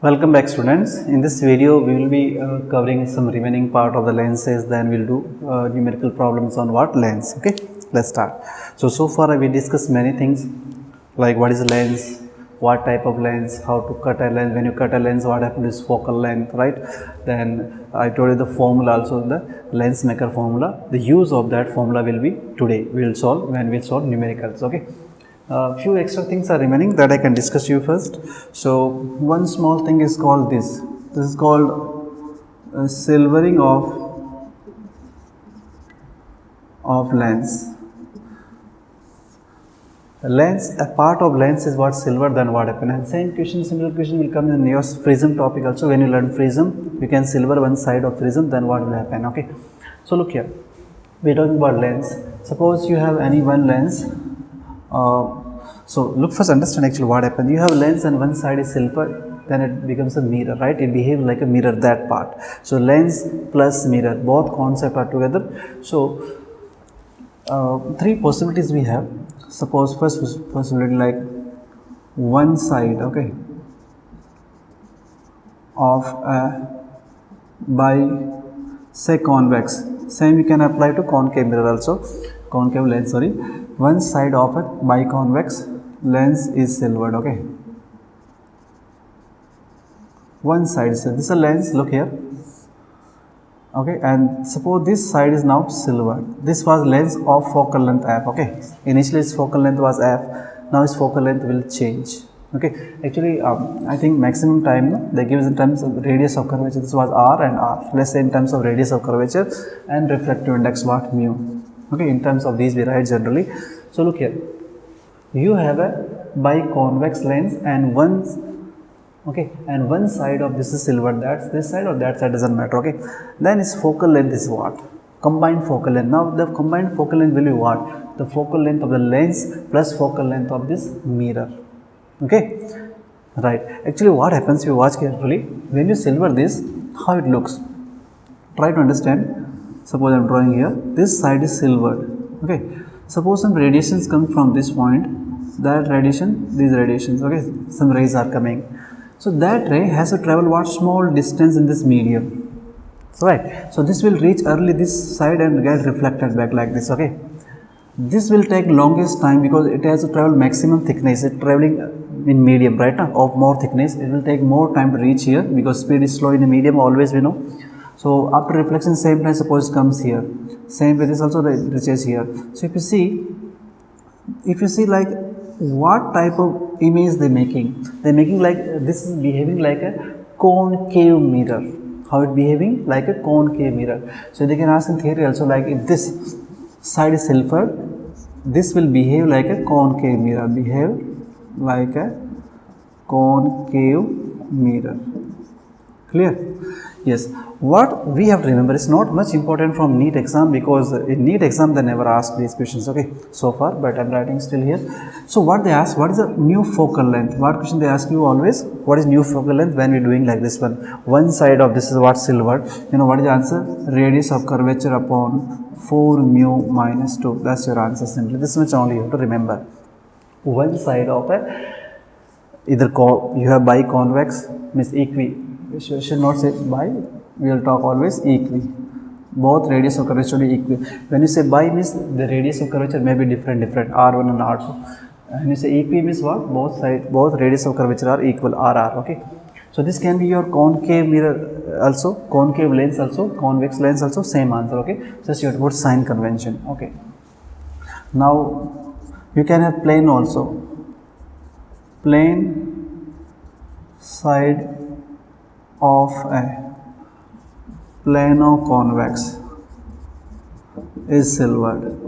Welcome back students. In this video we will be covering some remaining part of the lenses, then we will do numerical problems on what lens. Okay, let's start. So far we discussed many things like what is lens, what type of lens, how to cut a lens, when you cut a lens what happens is focal length, right? Then I told you the formula, also the lens maker formula. The use of that formula will be today we will solve when we solve numericals. Okay. Few extra things are remaining that I can discuss you first. So one small thing is called this. This is called silvering of lens. Lens, a part of lens is what silver, then what happen. And same question, similar question will come in your prism topic also. When you learn prism, you can silver one side of prism, then what will happen. Okay. So look here, we are talking about lens. Suppose you have any one lens. So look, first understand actually what happened. You have a lens and one side is silver, then it becomes a mirror, right? It behaves like a mirror, that part. So lens plus mirror, both concepts are together. So three possibilities we have. Suppose first possibility, like one side, okay, of a say convex. Same you can apply to concave mirror also, concave lens, sorry. One side of a biconvex lens is silvered, okay. One side is this is a lens, look here, okay, and suppose this side is now silvered. This was lens of focal length f, okay. Initially its focal length was f, now its focal length will change, okay. Actually I think maximum time they give us in terms of radius of curvature. This was r and r. Let's say in terms of radius of curvature and refractive index, what, mu. Okay, in terms of these we write generally. So look here, you have a biconvex lens and one side of this is silver, that's this side or that side, doesn't matter, okay. Then its focal length is what? Combined focal length. Now the combined focal length will be what? The focal length of the lens plus focal length of this mirror, okay, right. Actually what happens, if you watch carefully, when you silver this, how it looks, try to understand. Suppose I am drawing here, this side is silvered, okay. Suppose some radiations come from this point, that radiation, these radiations, okay, some rays are coming. So that ray has to travel what? Small distance in this medium, so right. So this will reach early this side and get reflected back like this, okay. This will take longest time because it has to travel maximum thickness. It traveling in medium, right now, of more thickness. It will take more time to reach here because speed is slow in a medium, always we know. So after reflection, same time, suppose it comes here, same way this also reaches here. So if you see like what type of image they're making like this is behaving like a concave mirror. How it behaving? Like a concave mirror. So they can ask in theory also, like if this side is silver, this will behave like a concave mirror, clear? Yes. What we have to remember is not much important from NEET exam, because in NEET exam they never ask these questions, okay, so far, but I am writing still here. So what they ask, what is the new focal length? What question they ask you always? What is new focal length when we are doing like this one? One side of this is what? Silver. You know what is the answer? Radius of curvature upon 4 mu minus 2. That's your answer simply. This much only you have to remember. One side of a either you have biconvex means should not say bi, we will talk always both radius of curvature should be equal. When you say bi means the radius of curvature may be different, r1 and r2. And you say equi means what? Both radius of curvature are equal, rr, okay. So this can be your concave mirror also, concave lens also, convex lens also, same answer, okay. Just you have to put sign convention, okay. Now you can have plane also, plane side of a plano-convex is silvered.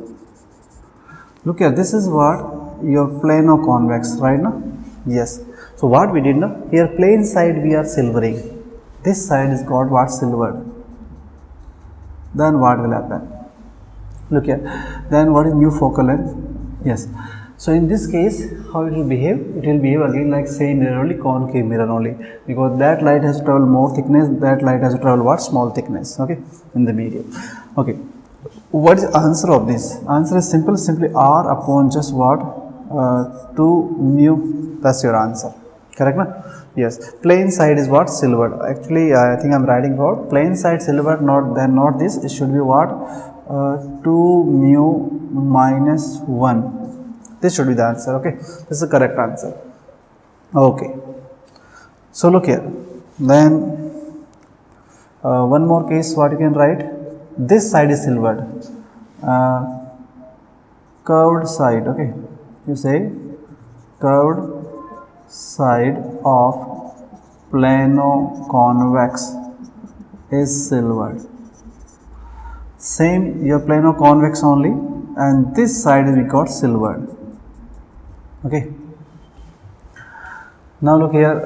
Look here, this is what? Your plano-convex, right now? Yes. So what we did now? Here plane side we are silvering. This side is got what? Silvered. Then what will happen? Look here. Then what is new focal length? Yes. So in this case, how it will behave? It will behave again like same mirror only, concave mirror only, because that light has to travel more thickness, that light has to travel what? Small thickness, okay, in the medium. Okay, what is the answer of this? Answer is simple, simply r upon just what? 2 mu, that's your answer, correct na? Yes, plane side is what? Silvered. Actually, I think I'm writing about plane side silvered, not this. It should be what? 2 mu minus 1. This should be the answer. Okay, this is the correct answer. Okay, so look here. Then one more case, what you can write? This side is silvered. Curved side. Okay, you say curved side of plano convex is silvered. Same, your plano convex only, and this side we got silvered. Okay. Now look here,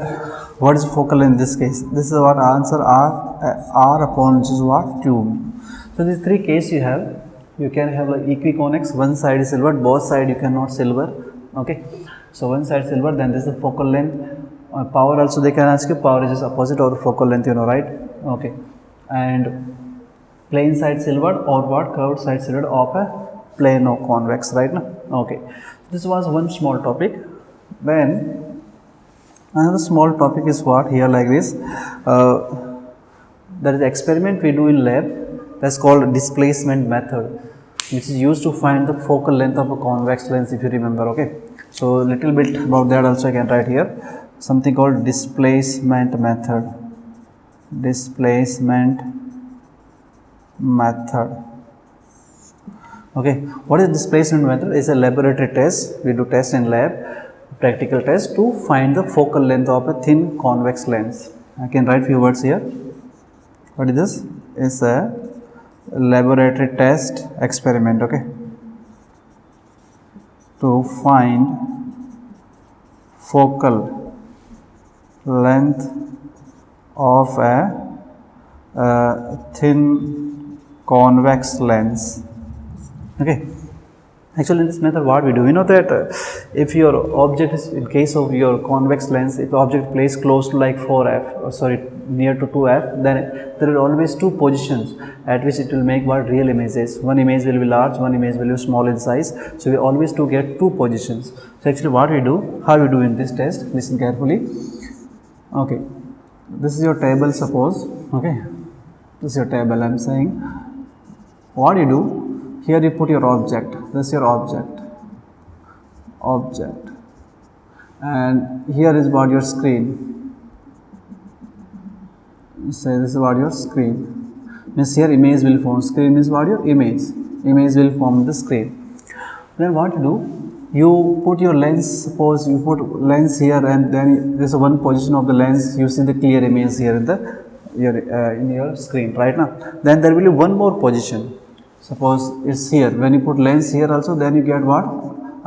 what is focal length in this case? This is what answer r upon which is what 2. So these three cases you have. You can have like equiconvex, one side is silver, both side you cannot silver. Okay. So one side silver, then this is the focal length. Power also they can ask you, power is just opposite of the focal length, you know, right? Okay. And plane side silver or what? Curved side silver of a plano convex, right now? Okay. This was one small topic. Then another small topic is what here like this. That is the experiment we do in lab. That's called displacement method, which is used to find the focal length of a convex lens, if you remember. Okay. So little bit about that also I can write here. Something called displacement method. Displacement method. Okay. What is displacement method? It's a laboratory test. We do test in lab, practical test to find the focal length of a thin convex lens. I can write few words here. What is this? It's a laboratory test experiment. Okay. To find focal length of a thin convex lens. Okay. Actually, in this method, what we do, we know that if your object is, in case of your convex lens, if the object placed close to like 4f, or sorry, near to 2f, then there are always two positions at which it will make what real images. One image will be large, one image will be small in size. So we always to get two positions. So actually, what we do, how we do in this test? Listen carefully. Okay, this is your table. Suppose. Okay, this is your table. I am saying, what you do? Here you put your object, this is your object, and here is what your screen, say this is what your screen, means here image will form, screen means what your image will form the screen. Then what you do, you put your lens, suppose you put lens here and then there is one position of the lens, you see the clear image here in your screen right now. Then there will be one more position. Suppose it's here, when you put lens here also, then you get what?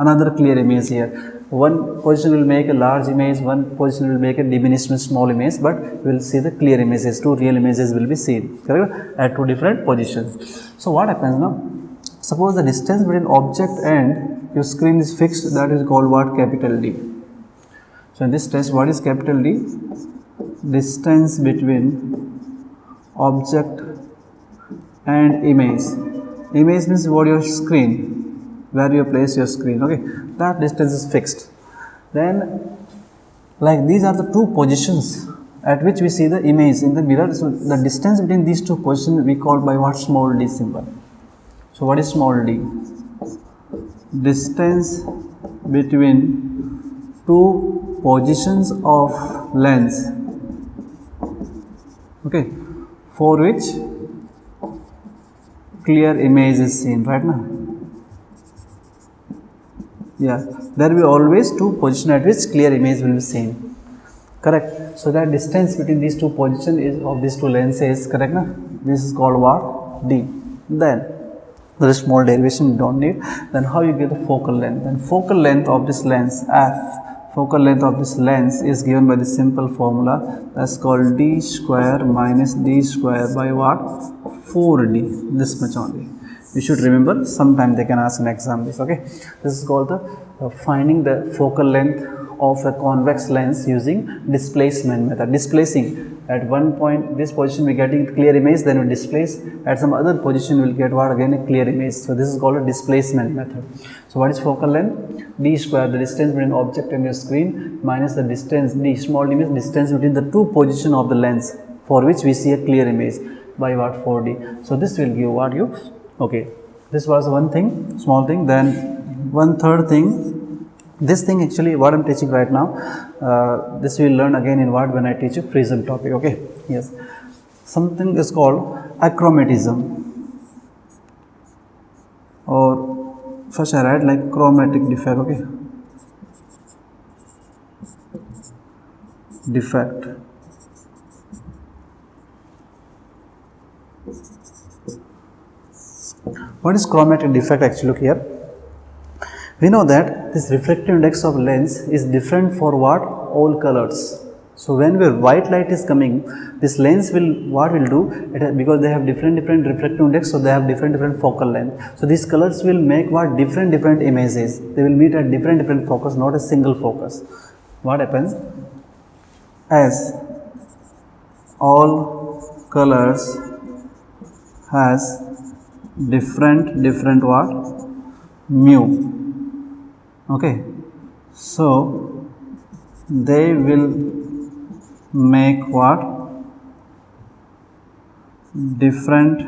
Another clear image here. One position will make a large image, one position will make a diminished small image, but you will see the clear images, two real images will be seen, correct? At two different positions. So what happens now? Suppose the distance between object and your screen is fixed, that is called what? Capital D. So in this test, what is capital D? Distance between object and image. Image means what? Your screen, where you place your screen. Okay, that distance is fixed. Then like these are the two positions at which we see the image in the mirror. So the distance between these two positions we call by what? Small d symbol. So what is small d? Distance between two positions of lens, okay, for which clear image is seen, right now. Yeah, there will be always two positions at which clear image will be seen, correct? So that distance between these two positions is of these two lenses, correct now? This is called what? D. Then there is small derivation you don't need. Then how you get the focal length? Then focal length of this lens f, focal length of this lens is given by the simple formula that's called d square minus d square by what? 4d. This much only you should remember. Sometime they can ask an exam this. Okay, this is called the finding the focal length of a convex lens using displacement method. Displacing at one point this position we getting clear image, then we displace at some other position we will get what, again a clear image. So this is called a displacement method. So what is focal length? D square, the distance between object and your screen, minus the distance, D small d means distance between the two position of the lens for which we see a clear image, by what, 4D. So this will give what you, okay, this was one thing, small thing. Then one third thing, this thing actually what I am teaching right now, this we will learn again in what, when I teach a prism topic, okay. Yes, something is called achromatism, or first I write like chromatic defect, okay, defect. What is chromatic defect actually? Look here, we know that this refractive index of lens is different for what, all colors. So when where white light is coming, this lens will, what will do, because they have different refractive index, so they have different focal length. So these colors will make what, different images. They will meet at different focus, not a single focus. What happens, as all colors has different what, mu, okay, so they will make what, different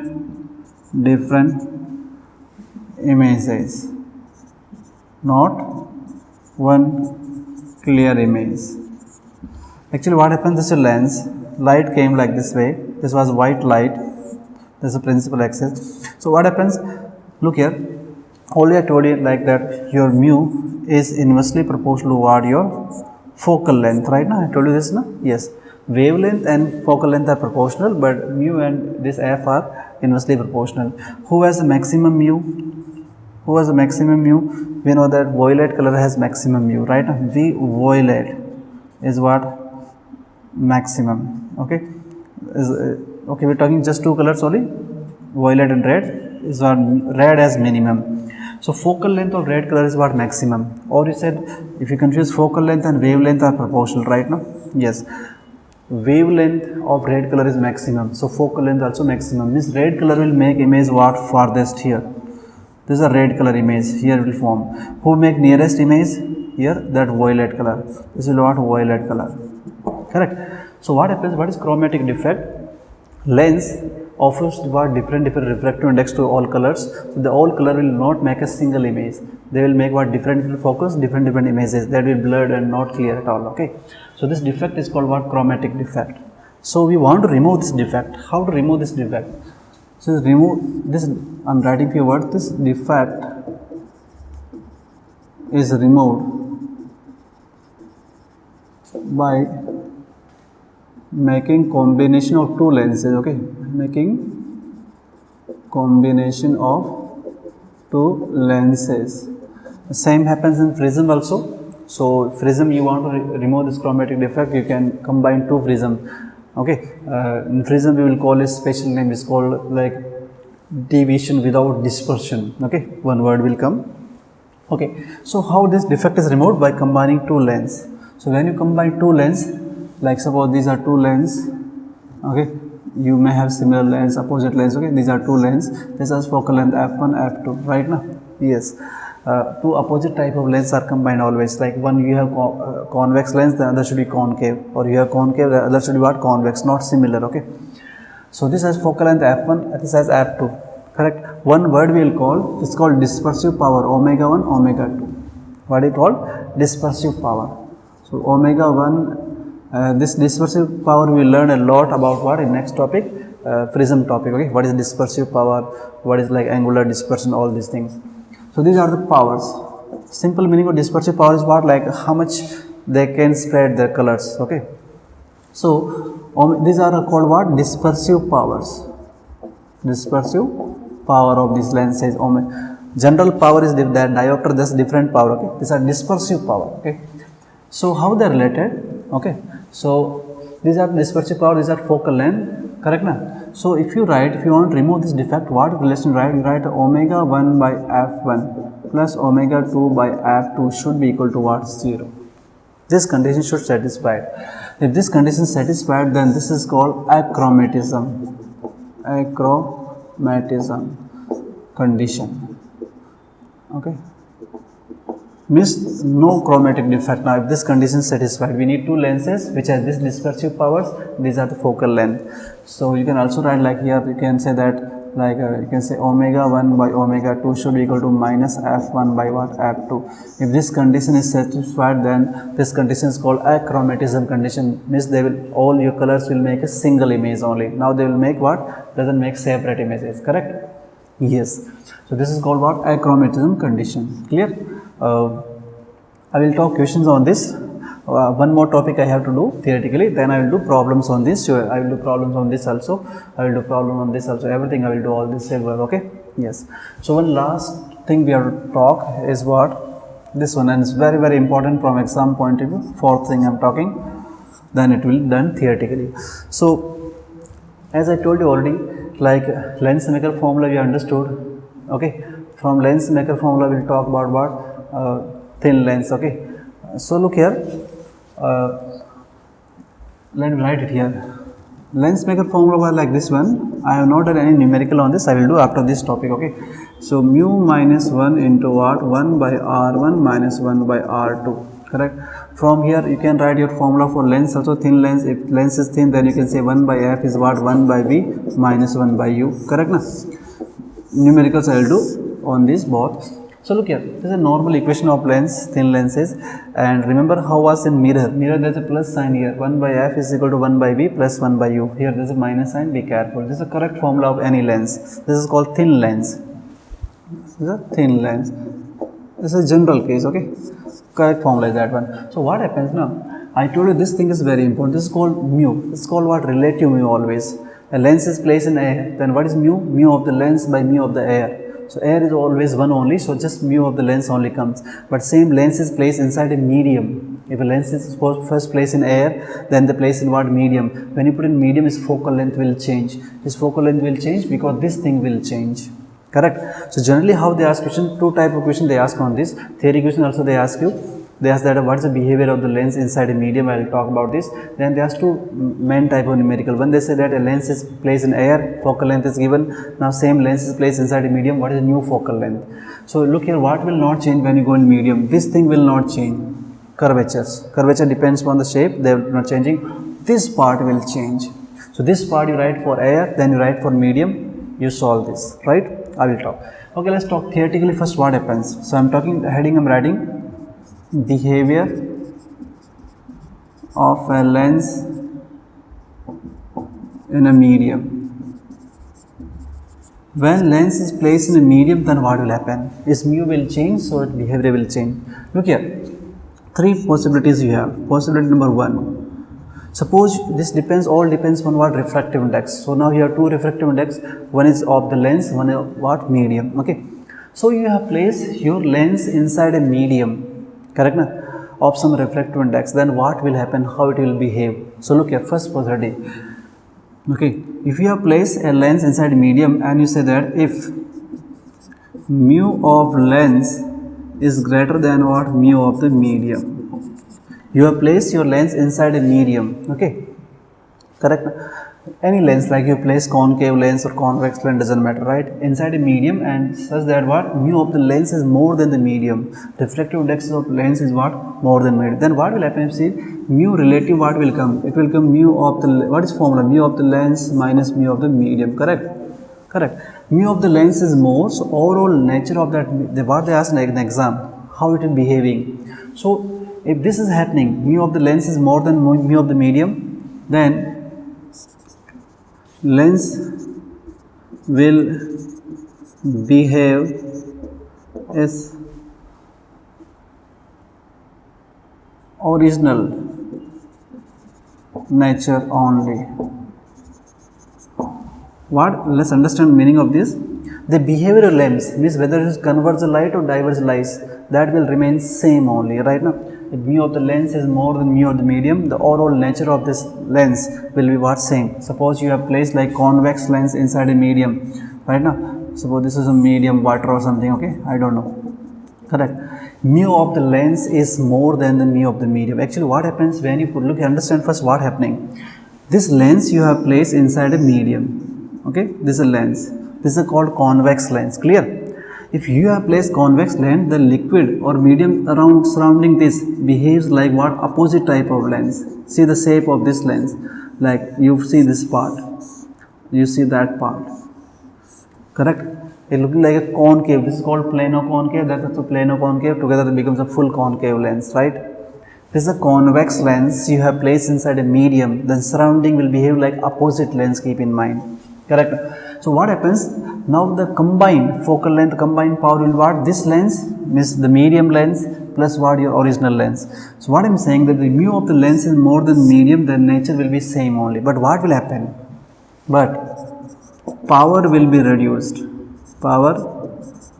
images, not one clear image. Actually what happens, this is a lens, light came like this way, this was white light, this is the principal axis. So what happens, look here, only I told you like that your mu is inversely proportional to what, your focal length, right now I told you this, no? Yes, wavelength and focal length are proportional, but mu and this f are inversely proportional. Who has the maximum mu? Who has the maximum mu? We know that violet color has maximum mu, right? V violet is what, maximum, okay. Okay, we're talking just two colors only, violet and red, is what, red as minimum. So focal length of red color is what, maximum. Or you said, if you confuse focal length and wavelength are proportional, right now? Yes, wavelength of red color is maximum, so focal length also maximum, means red color will make image what, farthest here. This is a red color image, here will form. Who make nearest image? Here, that violet color. This is what, violet color, correct. So what happens, what is chromatic defect? Lens offers what, different refractive index to all colors, so the all color will not make a single image, they will make what, different focus, different images, that will blurred and not clear at all, okay. So this defect is called what, chromatic defect. So we want to remove this defect. How to remove this defect? So remove this, I am writing few words, this defect is removed by making combination of two lenses, okay, making combination of two lenses. The same happens in prism also. So prism, you want to remove this chromatic defect, you can combine two prism, okay. In prism we will call a special name, is called like deviation without dispersion, okay, one word will come, okay. So how this defect is removed? By combining two lens. So when you combine two lens, like suppose these are two lens, okay, you may have similar lens, opposite lens, okay, these are two lens, this is focal length f1, f2, right now? Yes, two opposite type of lens are combined always, like one you have convex lens, the other should be concave, or you have concave, the other should be what, convex, not similar, okay. So this has focal length f1, this has f2, correct. One word we will call, it's called dispersive power, omega 1, omega 2. What is it called? Dispersive power. So omega 1, this dispersive power we will learn a lot about what in next topic, prism topic, okay. What is dispersive power, what is like angular dispersion, all these things. So these are the powers. Simple meaning of dispersive power is what, like how much they can spread their colors, okay. So these are called what, dispersive powers. Dispersive power of these lenses. General power is that diopter, that's different power, okay. These are dispersive power, okay. So how they are related, okay. So these are dispersive power, these are focal length, correct na? So if you want to remove this defect, what relation write? You write omega 1 by f1 plus omega 2 by f2 should be equal to what? 0. This condition should satisfy. If this condition is satisfied, then this is called achromatism. Achromatism condition. Okay. Means no chromatic defect. Now if this condition is satisfied, we need two lenses which have this dispersive powers. These are the focal length. So you can also write like here, you can say that like you can say omega 1 by omega 2 should be equal to minus f1 by what, f2. If this condition is satisfied, then this condition is called achromatism condition. Means they will, all your colors will make a single image only. Now they will make what, doesn't make separate images, correct? Yes. So this is called what, achromatism condition. Clear? I will talk questions on this. One more topic I have to do theoretically, then I will do problems on this. Sure, I will do problems on this also. I will do problem on this also. Everything I will do all this silver. Okay. Yes. So one last thing we have to talk is what, this one, and it's very very important from exam point of view. Fourth thing I am talking. Then it will be done theoretically. So as I told you already, like lens maker formula we understood. Okay. From lens maker formula we will talk about what, thin lens. Okay. So look here, let me write it here. Lens maker formula was like this one. I have not done any numerical on this. I will do after this topic. Okay. So mu minus 1 into what, 1 by r1 minus 1 by r2. Correct. From here you can write your formula for lens also, thin lens. If lens is thin, then you can say 1 by f is what, 1 by v minus 1 by u. Correct na? Numericals I will do on this both. So look here, this is a normal equation of lens, thin lenses, and remember how was in mirror. Mirror there is a plus sign here. 1 by f is equal to 1 by v plus 1 by u. Here there is a minus sign. Be careful. This is the correct formula of any lens. This is called thin lens. This is a thin lens. This is a general case. Okay, correct formula is that one. So what happens now? I told you this thing is very important. This is called mu. This is called what, relative mu always. A lens is placed in air. Then what is mu? Mu of the lens by mu of the air. So air is always one only, so just mu of the lens only comes. But same lens is placed inside a medium. If a lens is first placed in air, then the place in what, medium. When you put in medium, its focal length will change. Its focal length will change because this thing will change. Correct? So generally how they ask question, two type of question they ask on this. Theory question also they ask you. They ask that what is the behavior of the lens inside a medium. I will talk about this. Then they ask two main type of numerical. One, they say that a lens is placed in air, focal length is given. Now same lens is placed inside a medium. What is the new focal length? So look here, what will not change when you go in medium? This thing will not change. Curvatures. Curvature depends on the shape. They are not changing. This part will change. So this part you write for air, then you write for medium. You solve this, right? I will talk. Okay, let's talk theoretically first. What happens? So I'm talking heading. I'm writing behavior of a lens in a medium. When lens is placed in a medium, then what will happen? Its mu will change, so its behavior will change. Look here, three possibilities you have. Possibility number one. Suppose this depends, all depends on what, refractive index. So now you have two refractive index. One is of the lens, one is what, medium. Okay. So you have placed your lens inside a medium. Correct na? Of some refractive index, then what will happen, how it will behave. So look here, first possibility. Okay, if you have placed a lens inside a medium and you say that if mu of lens is greater than what, mu of the medium. You have placed your lens inside a medium. Okay, correct na? Any lens, like you place concave lens or convex lens, doesn't matter, right? Inside a medium, and such that what, mu of the lens is more than the medium. Refractive index of lens is what, more than medium. Then what will happen? See, mu relative, what will come? It will come mu of the, what is formula? Mu of the lens minus mu of the medium. Correct? Correct. Mu of the lens is more, so overall nature of that, what they ask in an exam, how it is behaving. So if this is happening, mu of the lens is more than mu of the medium, then lens will behave as original nature only. What? Let's understand meaning of this. The behavior of lens means whether it is converge light or diverge light, that will remain same only, right now. If mu of the lens is more than mu of the medium, the overall nature of this lens will be what, same. Suppose you have placed like convex lens inside a medium, right now. Suppose this is a medium, water or something, okay, I don't know. correct. Mu of the lens is more than the mu of the medium. Actually what happens when you put, look, understand first what happening. This lens you have placed inside a medium, okay, this is a lens, this is called convex lens, clear. If you have placed convex lens, the liquid or medium around surrounding this behaves like what? Opposite type of lens. See the shape of this lens, like you see this part, you see that part, correct. It looking like a concave. This is called plano-concave. That's also plano-concave. Together it becomes a full concave lens, right? This is a convex lens you have placed inside a medium. Then surrounding will behave like opposite lens. Keep in mind, correct. So what happens now? The combined focal length, combined power will what? This lens means the medium lens plus what? Your original lens. So what I am saying that the mu of the lens is more than medium. Then nature will be same only. But what will happen? But power will be reduced. Power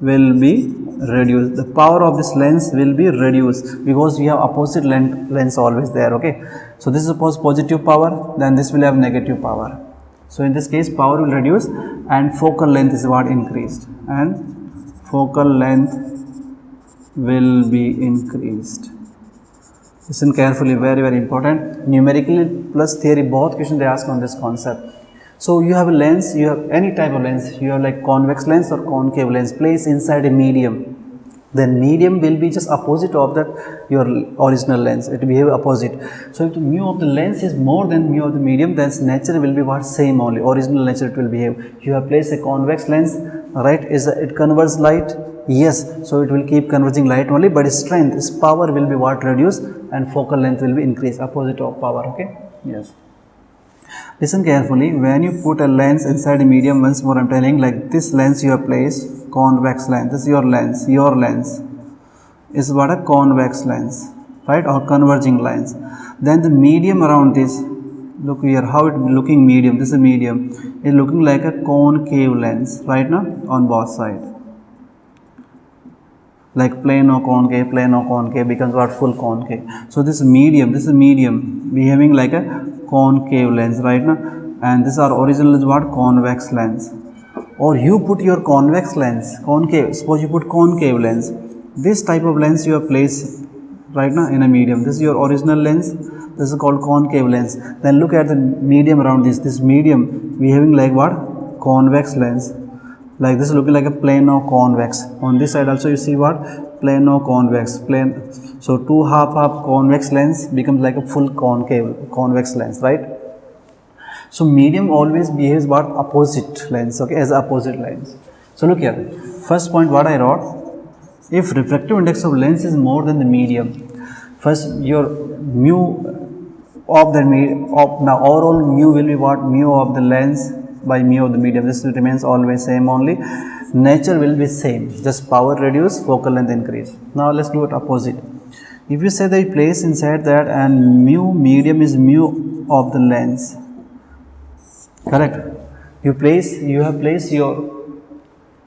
will be reduced. The power of this lens will be reduced because we have opposite lens always there, okay. So this is suppose positive power, then this will have negative power. So in this case power will reduce and focal length is what? Increased, and focal length will be increased. Listen carefully, very important. Numerically plus theory, both questions they ask on this concept. So you have a lens, you have any type of lens, you have like convex lens or concave lens placed inside a medium. Then medium will be just opposite of that your original lens. It will behave opposite. So if the mu of the lens is more than mu of the medium, then nature will be what? Same only. Original nature it will behave. You have placed a convex lens, right? It converts light? Yes. So it will keep converging light only, but its strength, its power will be what? Reduced, and focal length will be increased, opposite of power, okay? Yes. Listen carefully, when you put a lens inside a medium, once more I am telling, like this lens you have placed, convex lens, this is your lens is what? A convex lens, right, or converging lens. Then the medium around this, look here how it looking medium, this is a medium, is looking like a concave lens, right now, on both sides. Like plano-concave becomes what? Full concave. So this is medium behaving like a concave lens right now, and this our original is what? Convex lens. Or you put your convex lens, concave, suppose you put concave lens, this type of lens you have placed right now in a medium, this is your original lens, this is called concave lens. Then look at the medium around this medium behaving like what? Convex lens. Like this looking like a plano-convex. On this side also you see what? Plano-convex. So two half convex lens becomes like a full convex lens, right? So medium always behaves what? Opposite lens, okay, as opposite lens. So look here, first point what I wrote, if refractive index of lens is more than the medium, first your mu of the now overall mu will be what? Mu of the lens by mu of the medium. This remains always same only. Nature will be same, just power reduce, focal length increase. Now let's do it opposite. If you say that you place inside that and mu medium is mu of the lens, correct, you have placed your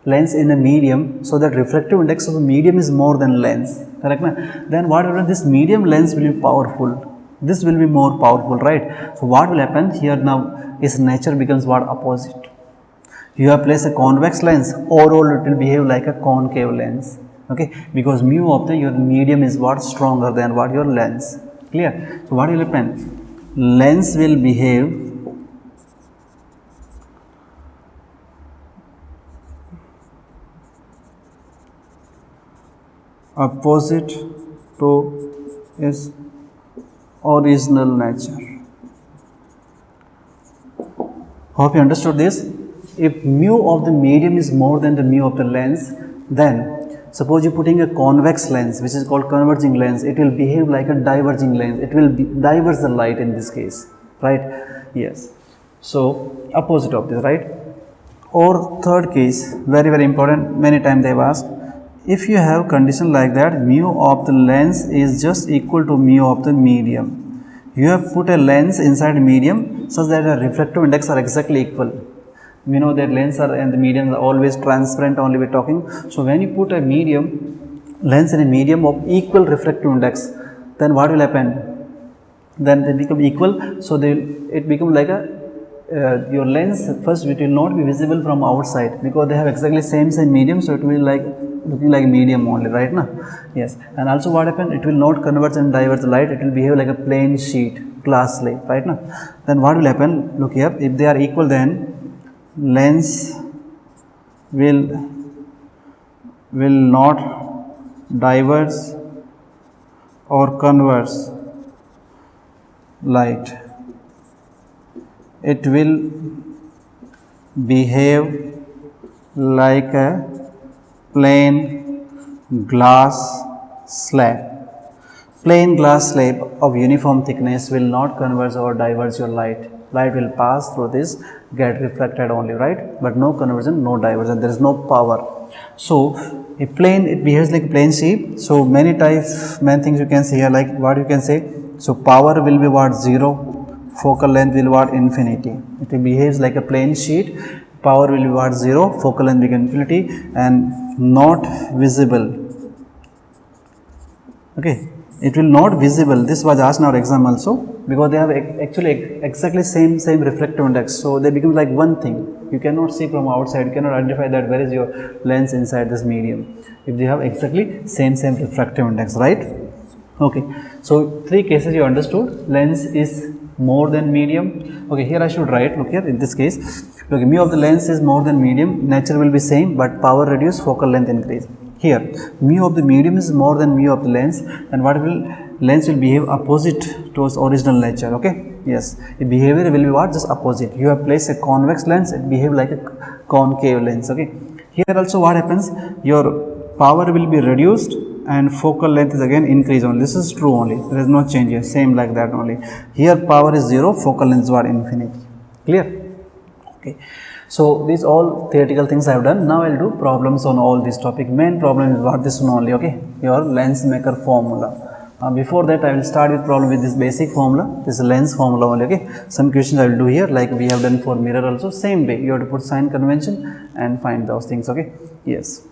lens in a medium, so that refractive index of a medium is more than lens, correct? Then what will this medium lens will be powerful, this will be more powerful, right? So what will happen here now is nature becomes what? Opposite. You have placed a convex lens, overall it will behave like a concave lens, okay, because mu of your medium is what? Stronger than what? Your lens, clear? So what will happen? Lens will behave opposite to its original nature. Hope you understood this. If mu of the medium is more than the mu of the lens, then suppose you are putting a convex lens, which is called converging lens, it will behave like a diverging lens. It will diverge the light in this case, right? Yes. So opposite of this, right? Or third case, very important, many times they have asked, if you have condition like that, mu of the lens is just equal to mu of the medium. You have put a lens inside medium such that the refractive index are exactly equal. We know that lens and the medium are always transparent only we are talking. So when you put a lens in a medium of equal refractive index, then what will happen? Then they become equal, so it becomes like your lens, first it will not be visible from outside because they have exactly same medium, so it will be like looking like medium only, right now. Yes, and also what happen, it will not converge and diverge light, it will behave like a plain sheet, glass slate, right now. Then what will happen, look here, if they are equal, then lens will not diverge or converge light, it will behave like a plain glass slab. Plain glass slab of uniform thickness will not converge or diverge your light. Light will pass through this, get reflected only, right? But no conversion, no diversion, there is no power. So a plane, it behaves like plain shape. So many things you can see here, like what you can say. So power will be what, 0, focal length will be what, infinity. It behaves like a plain sheet. Power will be what, 0, focal length will be infinity, and not visible. Okay, it will not visible. This was asked in our exam also, because they have actually exactly same refractive index. So they become like one thing. You cannot see from outside. You cannot identify that where is your lens inside this medium. If they have exactly same refractive index, right? Okay. So 3 cases you understood. Lens is more than medium. Okay, here I should write, look here, in this case, look, mu of the lens is more than medium, nature will be same, but power reduce, focal length increase. Here, mu of the medium is more than mu of the lens, and what will, lens will behave opposite towards original nature, okay? Yes, the behavior will be what, just opposite. You have placed a convex lens, it behave like a concave lens, okay? Here also what happens, your power will be reduced, and focal length is again increase only. This is true only, there is no change here, same like that only. Here power is 0, focal length is what, infinity. Clear? Okay. So these all theoretical things I have done. Now I will do problems on all these topic. Main problem is what, this one only, okay, your lens maker formula. Before that I will start with problem with this basic formula, this lens formula only, okay. Some questions I will do here, like we have done for mirror also, same way, you have to put sign convention and find those things, okay. Yes.